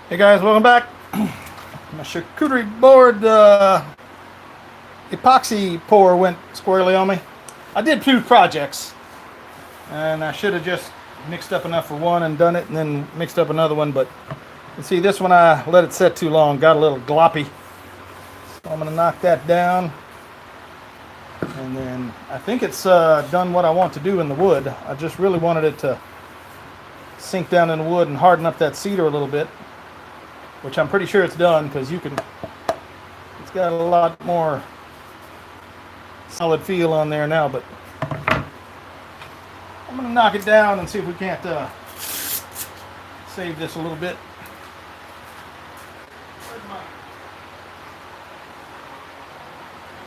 Hey guys, welcome back. My charcuterie board epoxy pour went squarely on me. I did 2 projects, and I should have just mixed up enough for one and done it, and then mixed up another one. But you see, this one I let it set too long, got a little gloppy. So I'm gonna knock that down, and then I think it's done what I want to do in the wood. I just really wanted it to sink down in the wood and harden up that cedar a little bit, which I'm pretty sure it's done, because it's got a lot more solid feel on there now. But I'm gonna knock it down and see if we can't save this a little bit.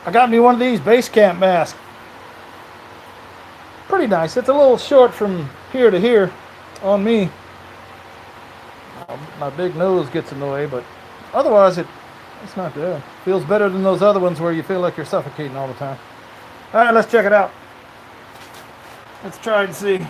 I got me one of these base camp masks. Pretty nice. It's a little short from here to here on me. My big nose gets in the way, but otherwise it's not bad. Feels better than those other ones where you feel like you're suffocating all the time. All right, let's check it out. Let's try and see.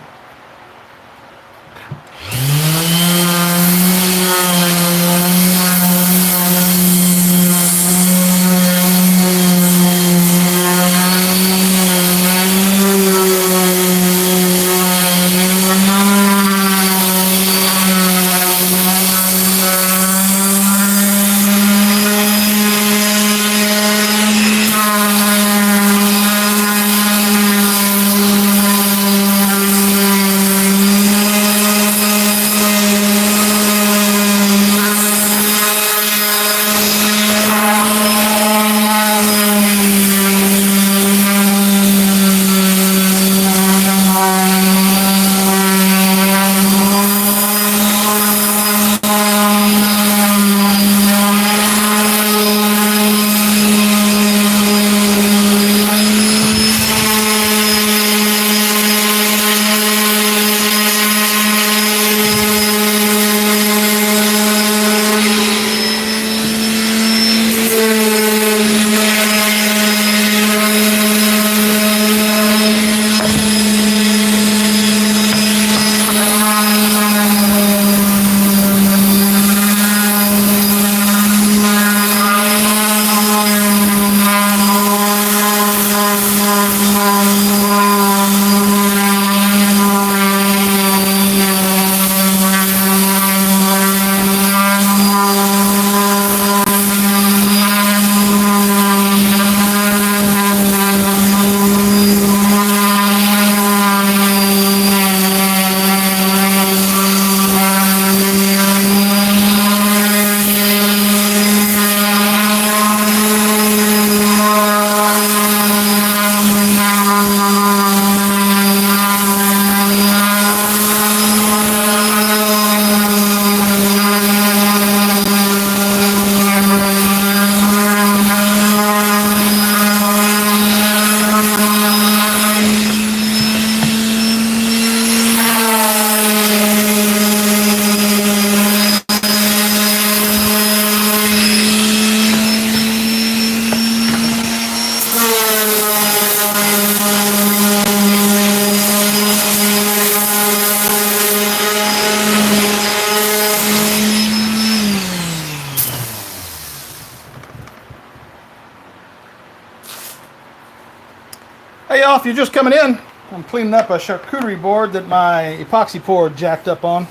Hey y'all, if you're just coming in, I'm cleaning up a charcuterie board that my epoxy pour jacked up on.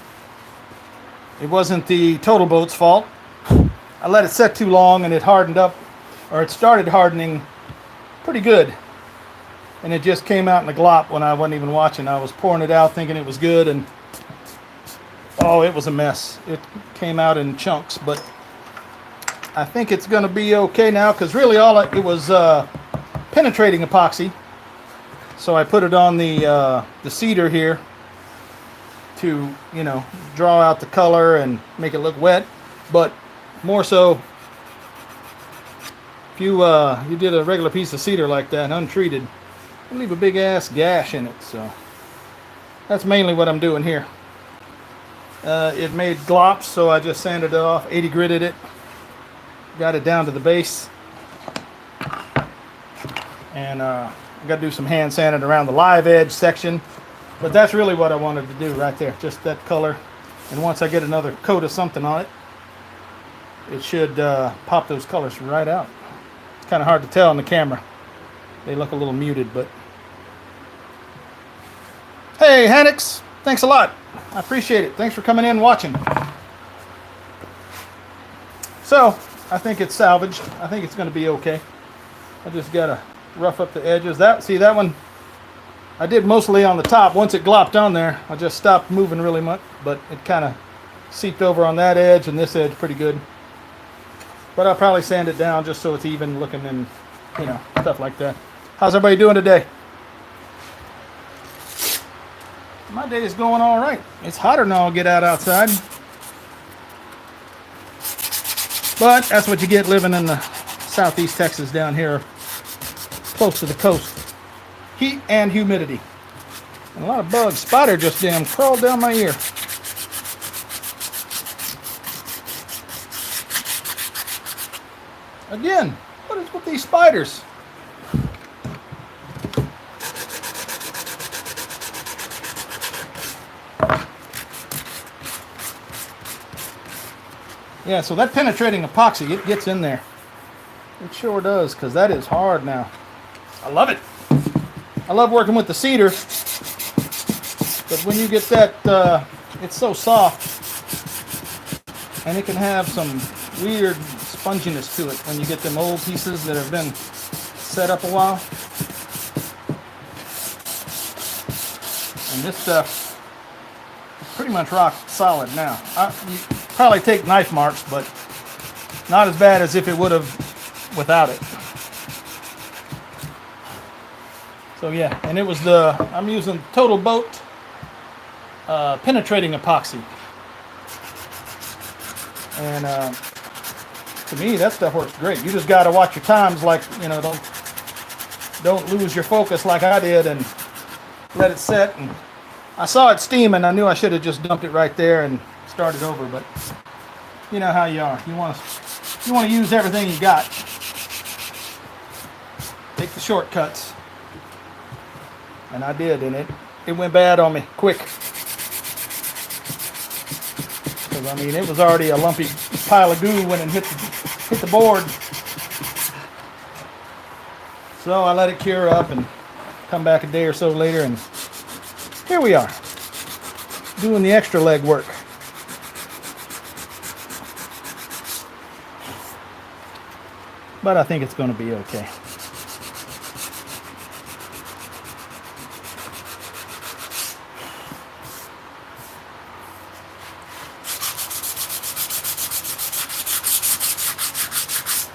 It wasn't the Total Boat's fault. I let it set too long and it hardened up, or it started hardening pretty good. And it just came out in a glop when I wasn't even watching. I was pouring it out thinking it was good, and oh, it was a mess. It came out in chunks, but I think it's going to be okay now, because really it was penetrating epoxy. So I put it on the cedar here to, draw out the color and make it look wet. But more so, if you did a regular piece of cedar like that, untreated, it'll leave a big ass gash in it. So that's mainly what I'm doing here. It made glops, so I just sanded it off, 80 gritted it, got it down to the base, and I got to do some hand sanding around the live edge section. But that's really what I wanted to do right there, just that color. And once I get another coat of something on it, it should pop those colors right out. It's kind of hard to tell on the camera. They look a little muted, but hey, Hannix, thanks a lot. I appreciate it. Thanks for coming in and watching. So, I think it's salvaged. I think it's going to be okay. I just got to rough up the edges. See that one, I did mostly on the top. Once it glopped on there, I just stopped moving really much, but it kind of seeped over on that edge and this edge pretty good. But I'll probably sand it down just so it's even looking and, you know, stuff like that. How's everybody doing today? My day is going all right. It's hotter than I'll get out outside. But that's what you get living in the southeast Texas down here, close to the coast. Heat and humidity. And a lot of bugs. Spider just damn crawled down my ear. Again, what is with these spiders? Yeah, so that penetrating epoxy, it gets in there. It sure does, because that is hard now. I love it. I love working with the cedar, but when you get that, it's so soft, and it can have some weird sponginess to it when you get them old pieces that have been set up a while. And this stuff is pretty much rock solid now. You probably take knife marks, but not as bad as if it would have without it. So yeah, and it was I'm using Total Boat Penetrating Epoxy. And to me, that stuff works great. You just got to watch your times, like, you know, don't lose your focus like I did and let it set. And I saw it steam, and I knew I should have just dumped it right there and started over. But you know how you are. You want to use everything you got. Take the shortcuts. And I did, and it went bad on me quick. Because I mean, it was already a lumpy pile of goo when it hit the board. So I let it cure up and come back a day or so later, and here we are, doing the extra leg work. But I think it's going to be okay.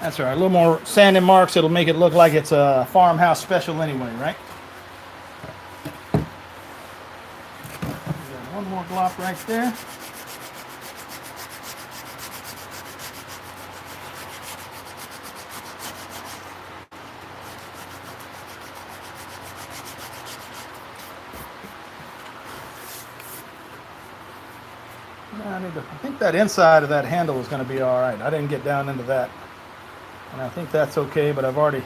That's all right. A little more sanding marks. It'll make it look like it's a farmhouse special anyway, right? One more glop right there. I think that inside of that handle is going to be all right. I didn't get down into that. And I think that's okay, but I've already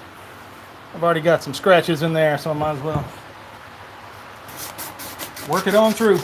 got some scratches in there, so I might as well work it on through.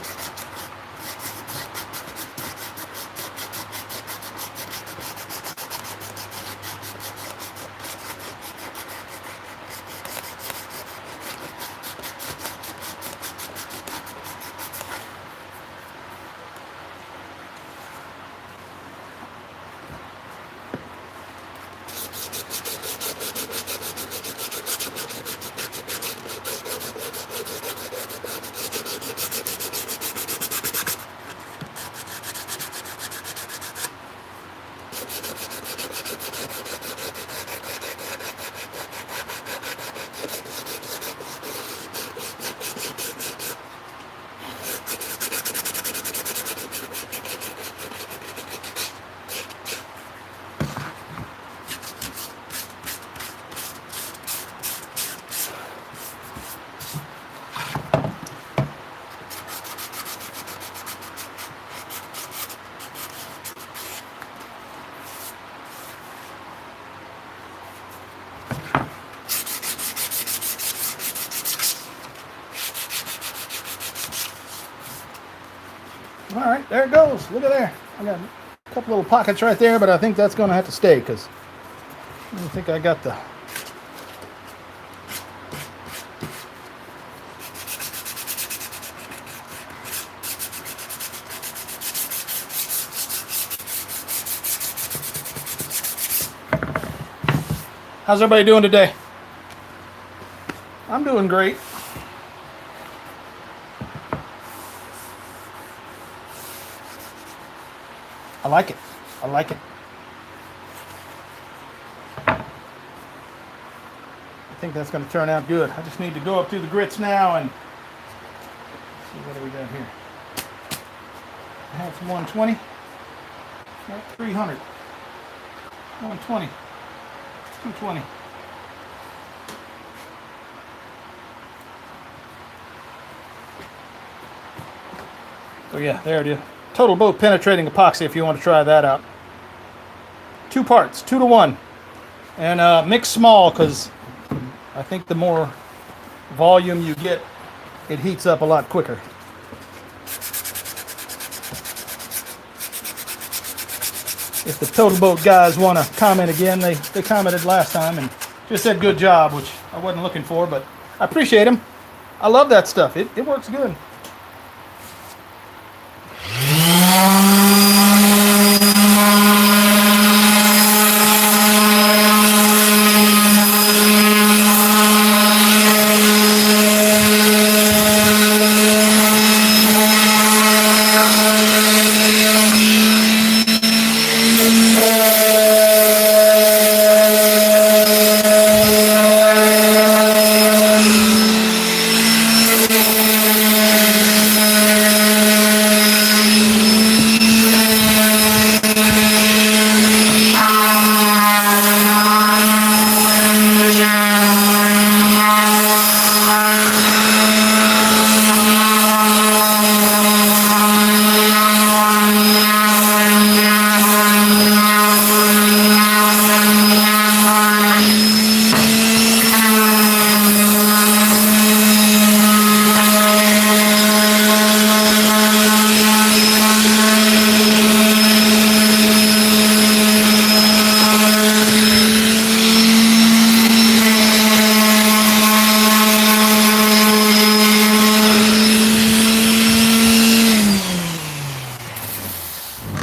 All right, there it goes. Look at there. I got A couple little pockets right there, but I think that's going to have to stay because I don't think I got the... How's everybody doing today? I'm doing great. I like it. I like it. I think that's going to turn out good. I just need to go up through the grits now and see what do we got here. I have some 120. Not 300. 120. 220. So yeah, there it is. Total Boat Penetrating Epoxy if you want to try that out. 2 parts, 2 to 1. And mix small because I think the more volume you get, it heats up a lot quicker. If the Total Boat guys want to comment again, they commented last time and just said good job, which I wasn't looking for, but I appreciate them. I love that stuff. It works good.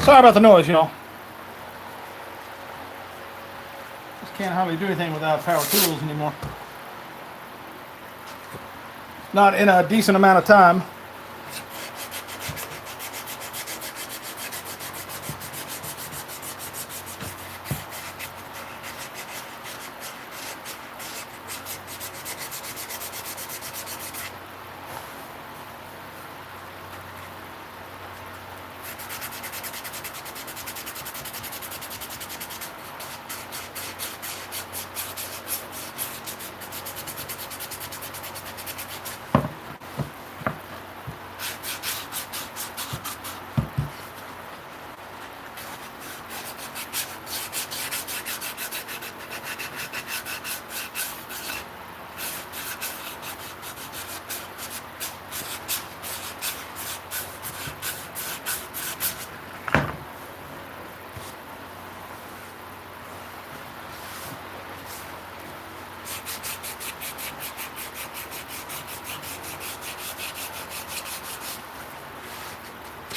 Sorry about the noise, y'all. Just can't hardly do anything without power tools anymore. Not in a decent amount of time.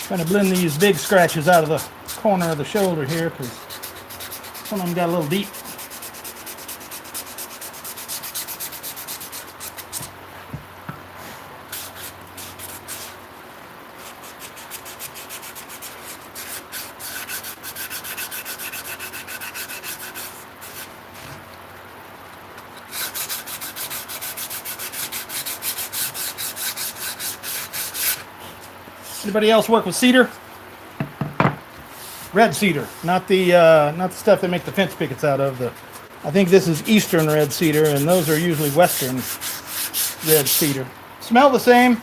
Trying to blend these big scratches out of the corner of the shoulder here because some of them got a little deep. Anybody else work with cedar? Red cedar, not the stuff they make the fence pickets out of. I think this is Eastern red cedar, and those are usually Western red cedar. Smell the same,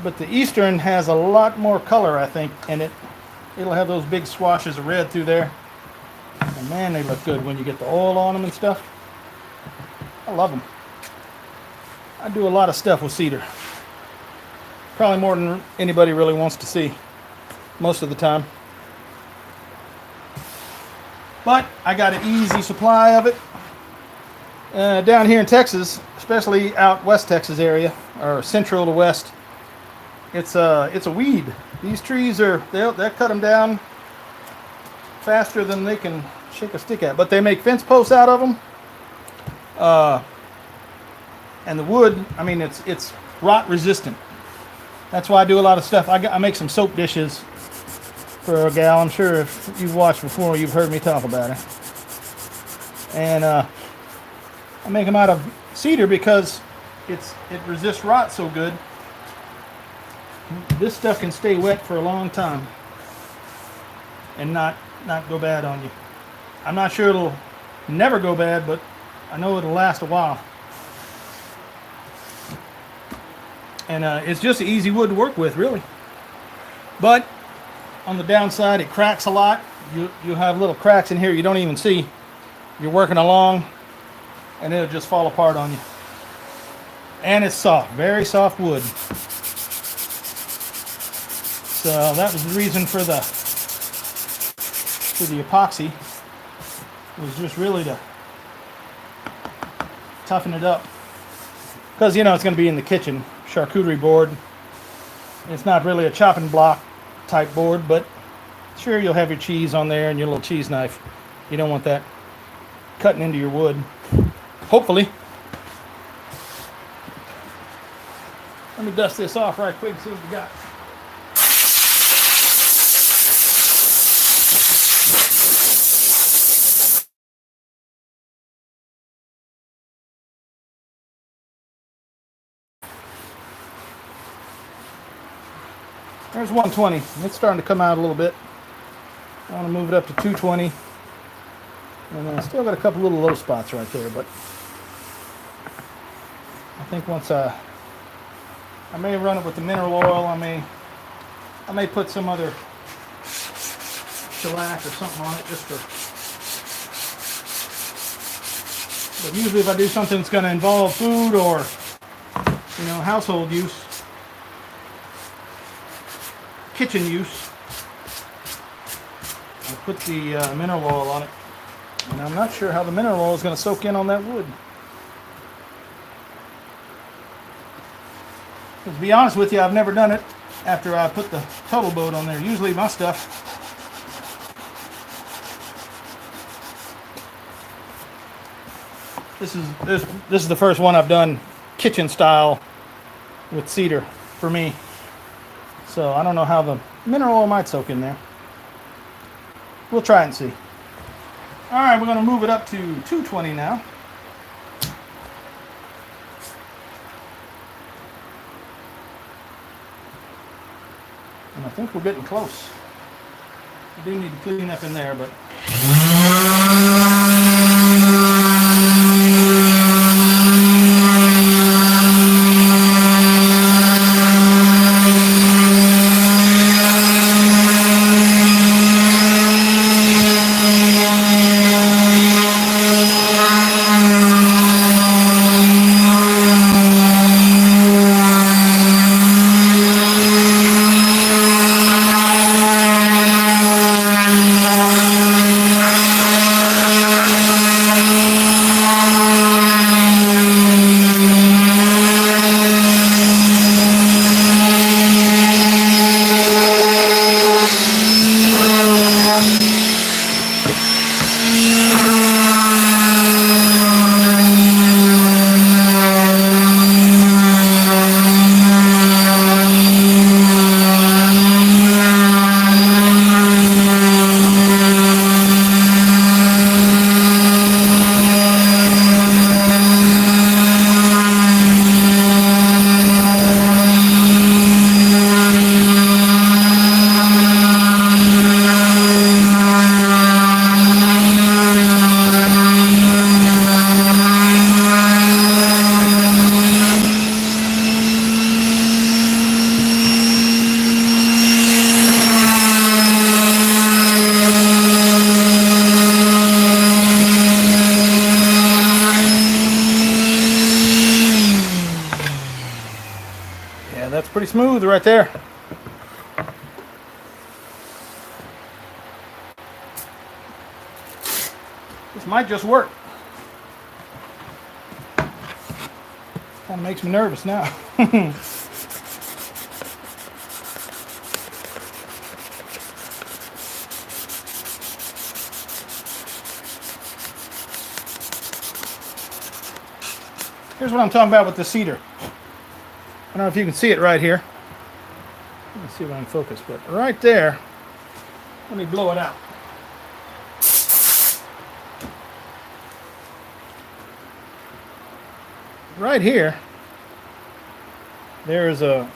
but the Eastern has a lot more color, I think, and it'll have those big swashes of red through there. And man, they look good when you get the oil on them and stuff. I love them. I do a lot of stuff with cedar. Probably more than anybody really wants to see most of the time. But I got an easy supply of it. Down here in Texas, especially out West Texas area, or central to west, it's a weed. These trees they'll cut them down faster than they can shake a stick at. But they make fence posts out of them. And the wood, I mean, it's rot resistant. That's why I do a lot of stuff. I make some soap dishes for a gal. I'm sure if you've watched before, you've heard me talk about it. And I make them out of cedar because it resists rot so good. This stuff can stay wet for a long time and not go bad on you. I'm not sure it'll never go bad, but I know it'll last a while. And it's just an easy wood to work with, really. But on the downside, it cracks a lot. You have little cracks in here you don't even see. You're working along, and it'll just fall apart on you. And it's soft, very soft wood. So that was the reason for the epoxy. It was just really to toughen it up. Because, you know, it's going to be in the kitchen. Charcuterie board. It's not really a chopping block type board, but sure, you'll have your cheese on there and your little cheese knife. You don't want that cutting into your wood. Hopefully. Let me dust this off right quick and see what we got. There's 120. It's starting to come out a little bit. I want to move it up to 220. And then I still got a couple little low spots right there, but I think once I may run it with the mineral oil. I may put some other shellac or something on it just for. But usually, if I do something that's going to involve food or household use, kitchen use, I'll put the mineral oil on it. And I'm not sure how the mineral oil is going to soak in on that wood. To be honest with you, I've never done it after I put the Total Boat on there. Usually my stuff, this is the first one I've done kitchen style with cedar for me. So I don't know how the mineral oil might soak in there. We'll try and see. All right, we're going to move it up to 220 now. And I think we're getting close. I do need to clean up in there, but that's pretty smooth right there. This might just work. Kind of makes me nervous now. Here's what I'm talking about with the cedar. I don't know if you can see it right here. Let me see if I can focus, but right there, let me blow it out. Right here, there is a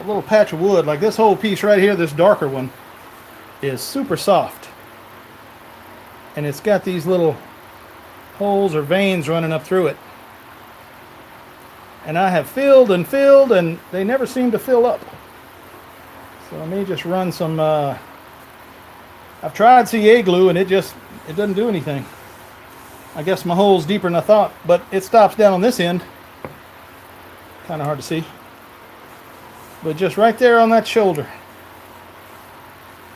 little patch of wood. Like this whole piece right here, this darker one, is super soft. And it's got these little holes or veins running up through it. And I have filled and filled, and they never seem to fill up. So let me just run some, I've tried CA glue, and it doesn't do anything. I guess my hole's deeper than I thought, but it stops down on this end. Kind of hard to see. But just right there on that shoulder.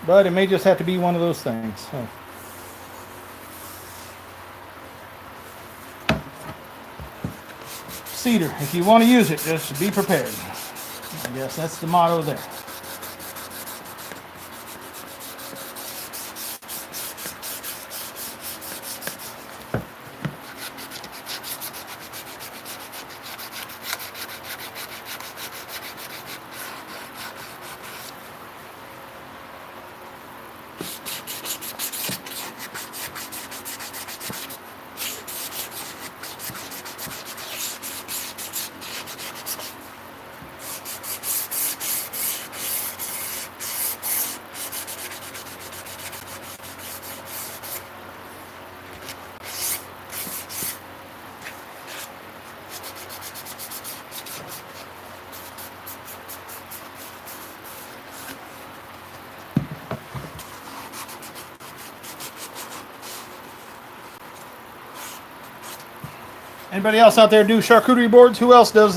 But it may just have to be one of those things. So. Cedar, if you want to use it, just be prepared. I guess that's the motto there. Anybody else out there do charcuterie boards? Who else does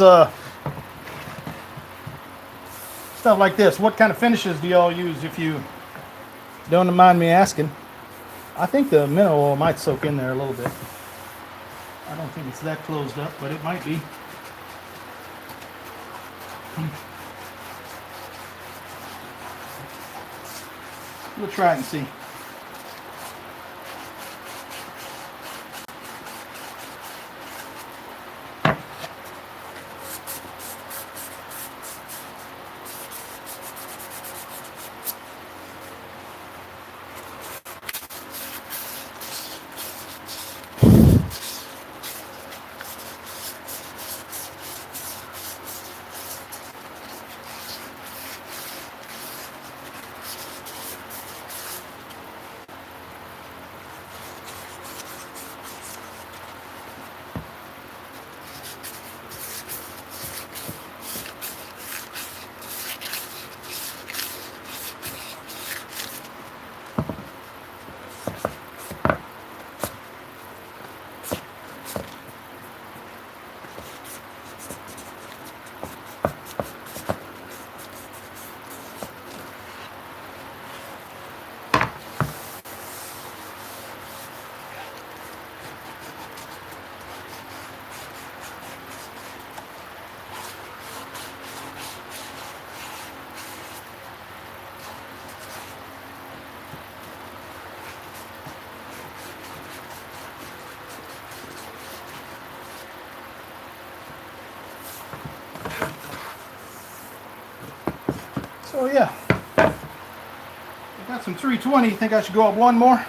stuff like this? What kind of finishes do y'all use, if you don't mind me asking? I think the mineral oil might soak in there a little bit. I don't think it's that closed up, but it might be. We'll try it and see. So yeah, I got some 320. Think I should go up one more?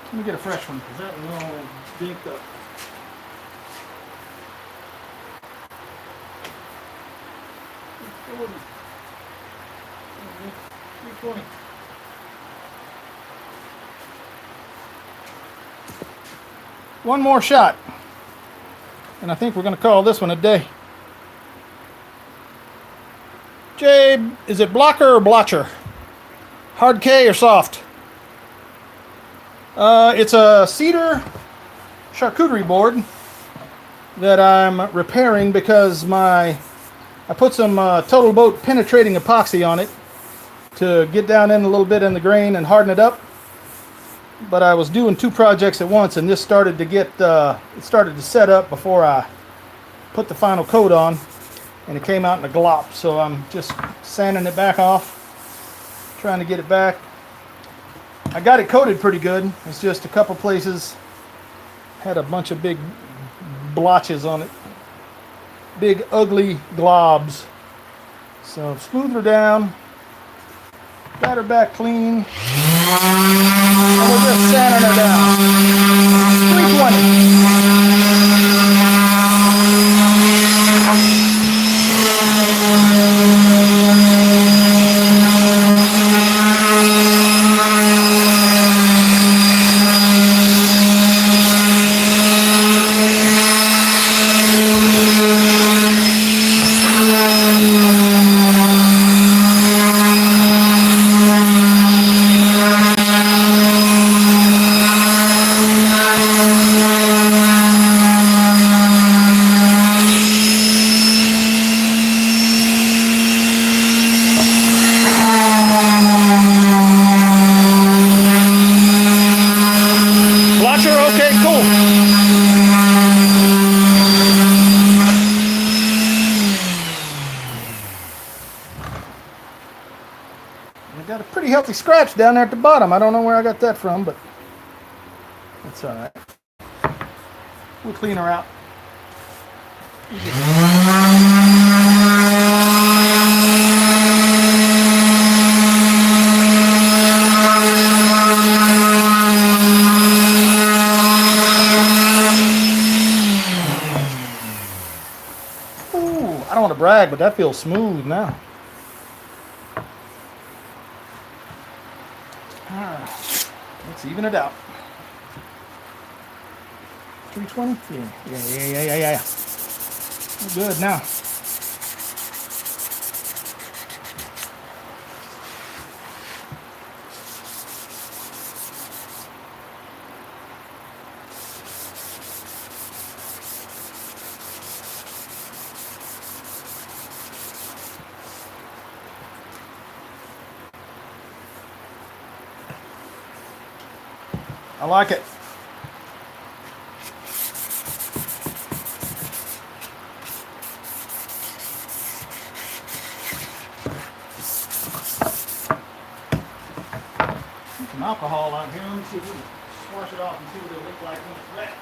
Let me get a fresh one, because that one's all dinked up. $3.20. One more shot, and I think we're going to call this one a day. Jay, is it blocker or blotcher? Hard K or soft? It's a cedar charcuterie board that I'm repairing because I put some Total Boat Penetrating Epoxy on it to get down in a little bit in the grain and harden it up. but I was doing two projects at once, and this started to get it started to set up before I put the final coat on, and it came out in a glop. So I'm just sanding it back off, trying to get it back. I got it coated pretty good. It's just a couple places had a bunch of big blotches on it, big ugly globs. So I've smoothed her down, got her back clean, and we're just sanding her down. 320. Okay, cool. I got a pretty healthy scratch down there at the bottom. I don't know where I got that from, but that's all right. We'll clean her out. I don't want to brag, but that feels smooth now. Alright, let's even it out. 320? Yeah. We're good now. I like it. Some alcohol on here. Let me see if we can wash it off and see what it'll look like when it's wet.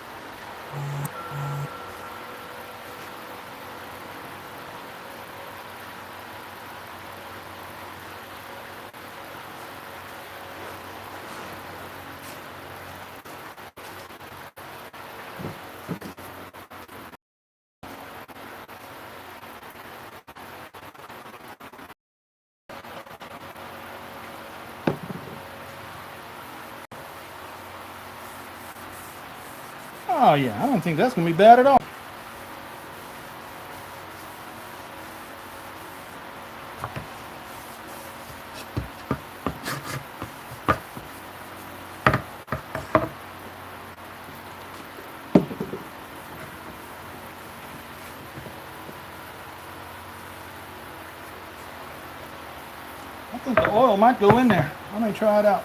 Oh yeah, I don't think that's going to be bad at all. I think the oil might go in there. Let me try it out.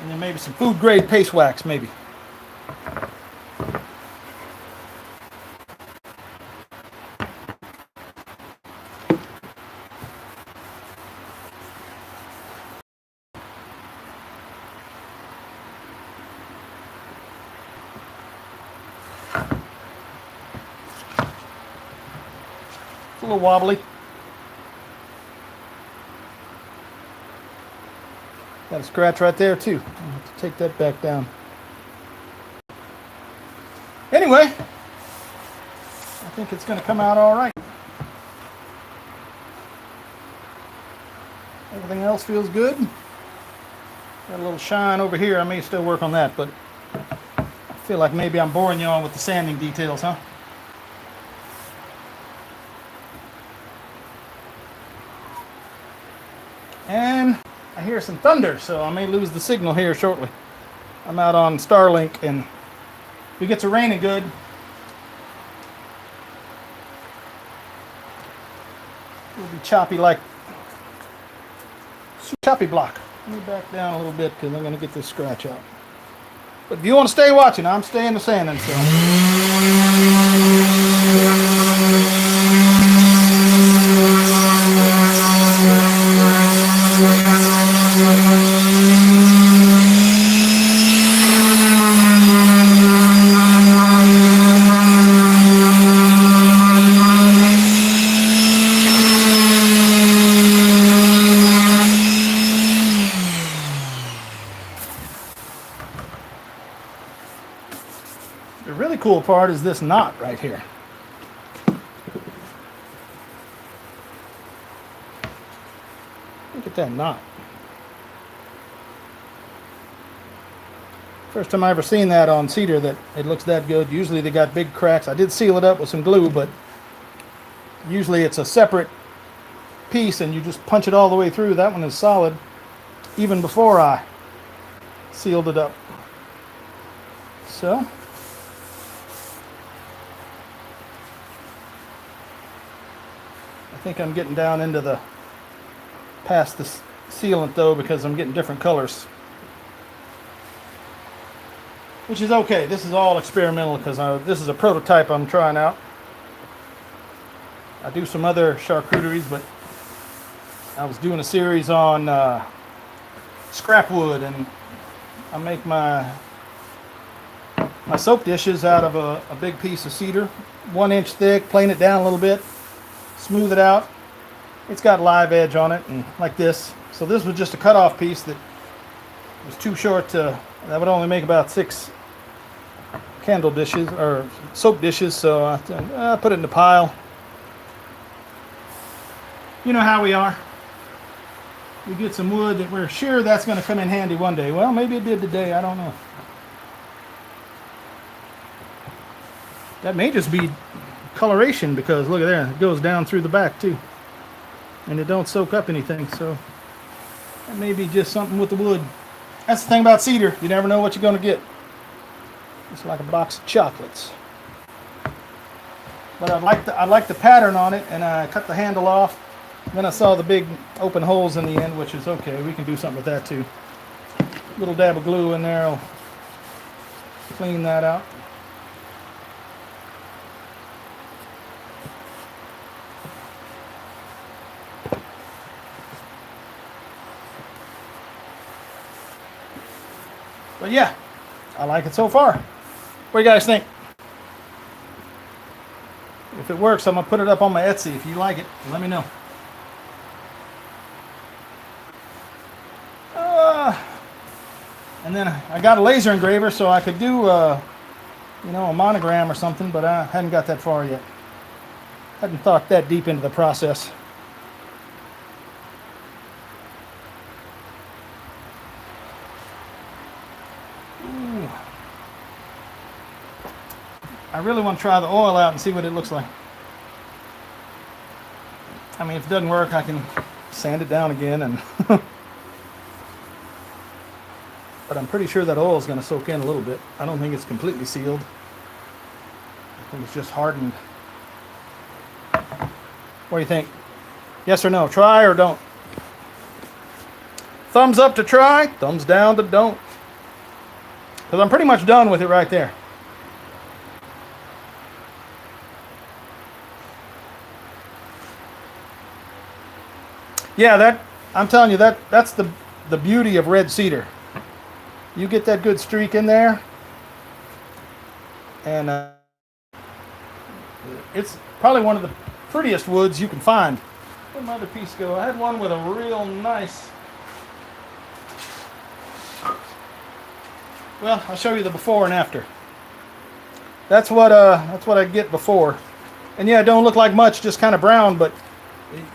And then maybe some food grade paste wax, maybe. It's a little wobbly. Got a scratch right there too. I'll have to take that back down. Anyway, I think it's going to come out all right. Everything else feels good. Got a little shine over here. I may still work on that, but I feel like maybe I'm boring you on with the sanding details, huh? And I hear some thunder, so I may lose the signal here shortly. I'm out on Starlink, and if it gets raining good, It'll be choppy like choppy block. Let me back down a little bit because I'm going to get this scratch out. But if you want to stay watching, I'm staying the sanding The really cool part is this knot right here. Look at that knot. First time I ever seen that on Cedar that it looks that good. Usually they got big cracks. I did seal it up with some glue, but usually it's a separate piece and you just punch it all the way through. That one is solid even before I sealed it up. So I think I'm getting down into the past the sealant though, because I'm getting different colors, which is okay. This is all experimental because this is a prototype I'm trying out. I do some other charcuteries, but I was doing a series on scrap wood, and I make my soap dishes out of a big piece of cedar, 1 inch thick, plane it down a little bit, smooth it out. It's got live edge on it, and like this. So this was just a cutoff piece that was too short to, that would only make about 6 candle dishes or soap dishes. So I put it in the pile. You know how we are. We get some wood that we're sure that's going to come in handy one day. Well, maybe it did today. I don't know. That may just be coloration, because look at there, it goes down through the back too, and it don't soak up anything. So that may be just something with the wood. That's the thing about cedar, you never know what you're going to get. It's like a box of chocolates. But I like the pattern on it, and I cut the handle off. Then I saw the big open holes in the end, which is okay. We can do something with that too. Little dab of glue in there will clean that out. But yeah, I like it so far. What do you guys think? If it works, I'm going to put it up on my Etsy. If you like it, let me know. And then I got a laser engraver, so I could do, a monogram or something, but I hadn't got that far yet. Hadn't thought that deep into the process. Ooh. I really want to try the oil out and see what it looks like. I mean, if it doesn't work, I can sand it down again, and but I'm pretty sure that oil is going to soak in a little bit. I don't think it's completely sealed. I think it's just hardened. What do you think? Yes or no? Try or don't? Thumbs up to try, thumbs down to don't. Because I'm pretty much done with it right there. Yeah, I'm telling you, that's the beauty of red cedar. You get that good streak in there, and it's probably one of the prettiest woods you can find. Where'd my other piece go? I had one with a real nice. Well, I'll show you the before and after. That's what I get before, and yeah, it don't look like much, just kind of brown, but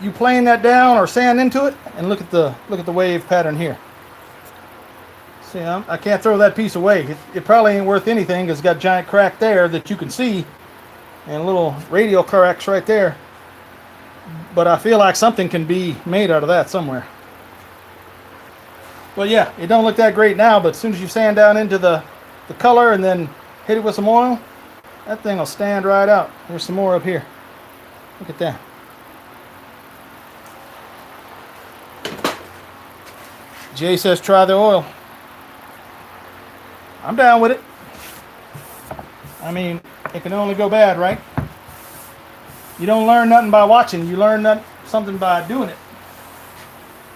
you plane that down or sand into it, and look at the wave pattern here. See, I can't throw that piece away. It probably ain't worth anything because it's got a giant crack there that you can see, and little radial cracks right there. But I feel like something can be made out of that somewhere. Well, yeah, it don't look that great now, but as soon as you sand down into the color and then hit it with some oil, that thing will stand right out. There's some more up here. Look at that. Jay says try the oil. I'm down with it. I mean, it can only go bad, right? You don't learn nothing by watching. You learn something by doing it.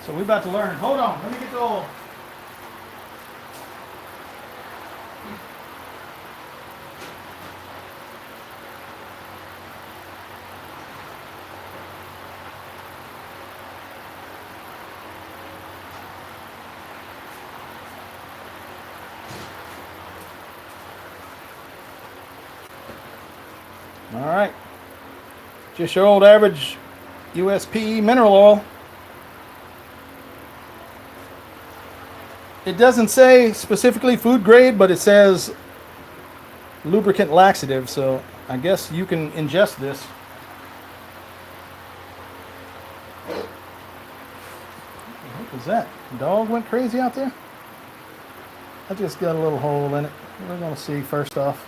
So we're about to learn. Hold on. Let me get the oil. All right. Just your old average USP mineral oil. It doesn't say specifically food grade, but it says lubricant laxative, so I guess you can ingest this. What was that? The dog went crazy out there? I just got a little hole in it. We're going to see first off.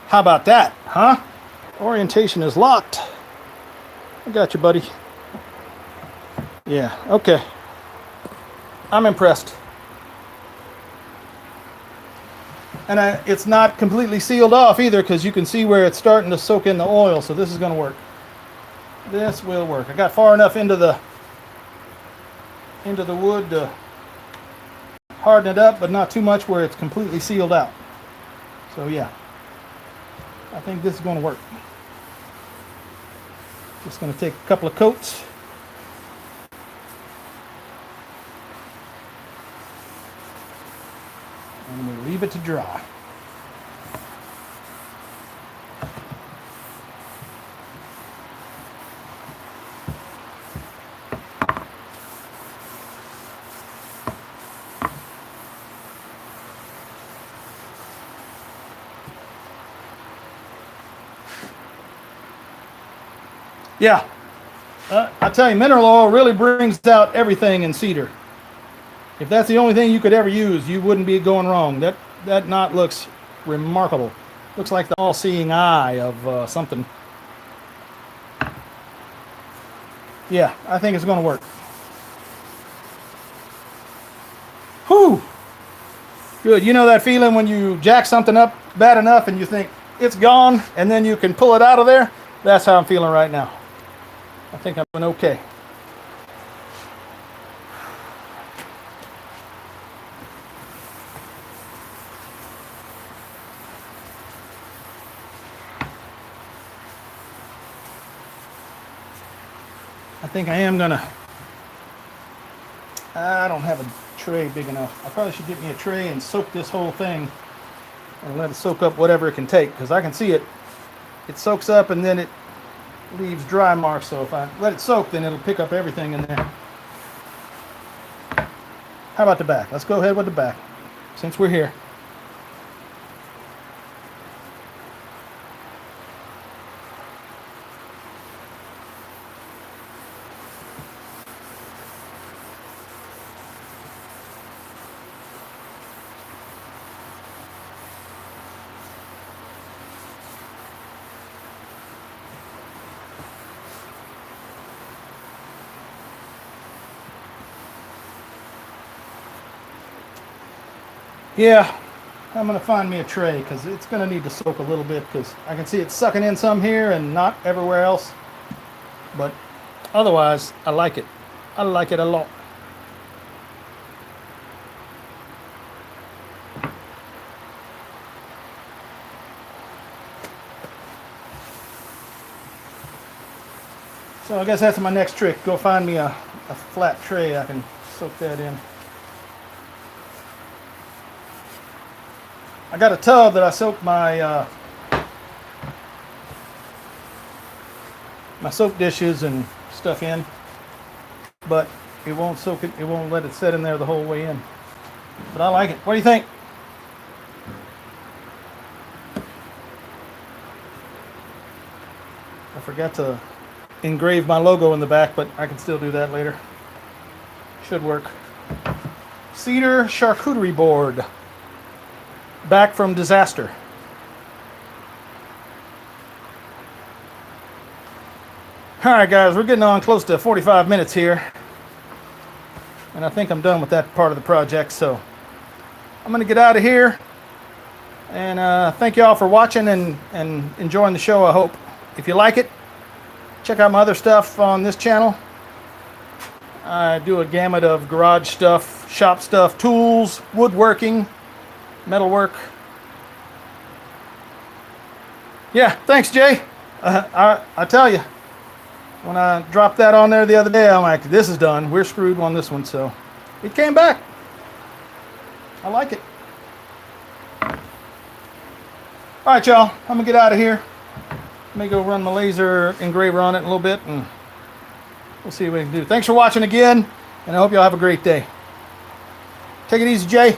How about that, huh? Orientation is locked. I got you, buddy. Yeah, okay. I'm impressed. And it's not completely sealed off either, because you can see where it's starting to soak in the oil, so this is going to work. This will work. I got far enough into the wood to harden it up, but not too much where it's completely sealed out. So yeah. I think this is going to work. Just going to take a couple of coats. And we'll leave it to dry. Yeah, I tell you, mineral oil really brings out everything in cedar. If that's the only thing you could ever use, you wouldn't be going wrong. That knot looks remarkable. Looks like the all-seeing eye of something. Yeah, I think it's going to work. Whew! Good. You know that feeling when you jack something up bad enough and you think it's gone, and then you can pull it out of there? That's how I'm feeling right now. I think I'm doing okay. I think I am gonna. I don't have a tray big enough. I probably should get me a tray and soak this whole thing and let it soak up whatever it can take, because I can see it. It soaks up and then it leaves dry marks, so if I let it soak, then it'll pick up everything in there. How about the back? Let's go ahead with the back, since we're here. Yeah, I'm going to find me a tray, because it's going to need to soak a little bit, because I can see it sucking in some here and not everywhere else. But otherwise, I like it. I like it a lot. So I guess that's my next trick. Go find me a flat tray I can soak that in. I got a tub that I soak my my soap dishes and stuff in, but it won't soak it. It won't let it set in there the whole way in. But I like it. What do you think? I forgot to engrave my logo in the back, but I can still do that later. Should work. Cedar charcuterie board. Back from disaster. Alright guys, we're getting on close to 45 minutes here. And I think I'm done with that part of the project, so I'm going to get out of here. And thank you all for watching and enjoying the show, I hope. If you like it, check out my other stuff on this channel. I do a gamut of garage stuff, shop stuff, tools, woodworking, metalwork. Yeah, thanks, Jay. I tell you, when I dropped that on there the other day, I'm like, this is done. We're screwed on this one, so it came back. I like it. All right, y'all. I'm going to get out of here. Let me go run my laser engraver on it in a little bit, and we'll see what we can do. Thanks for watching again, and I hope y'all have a great day. Take it easy, Jay.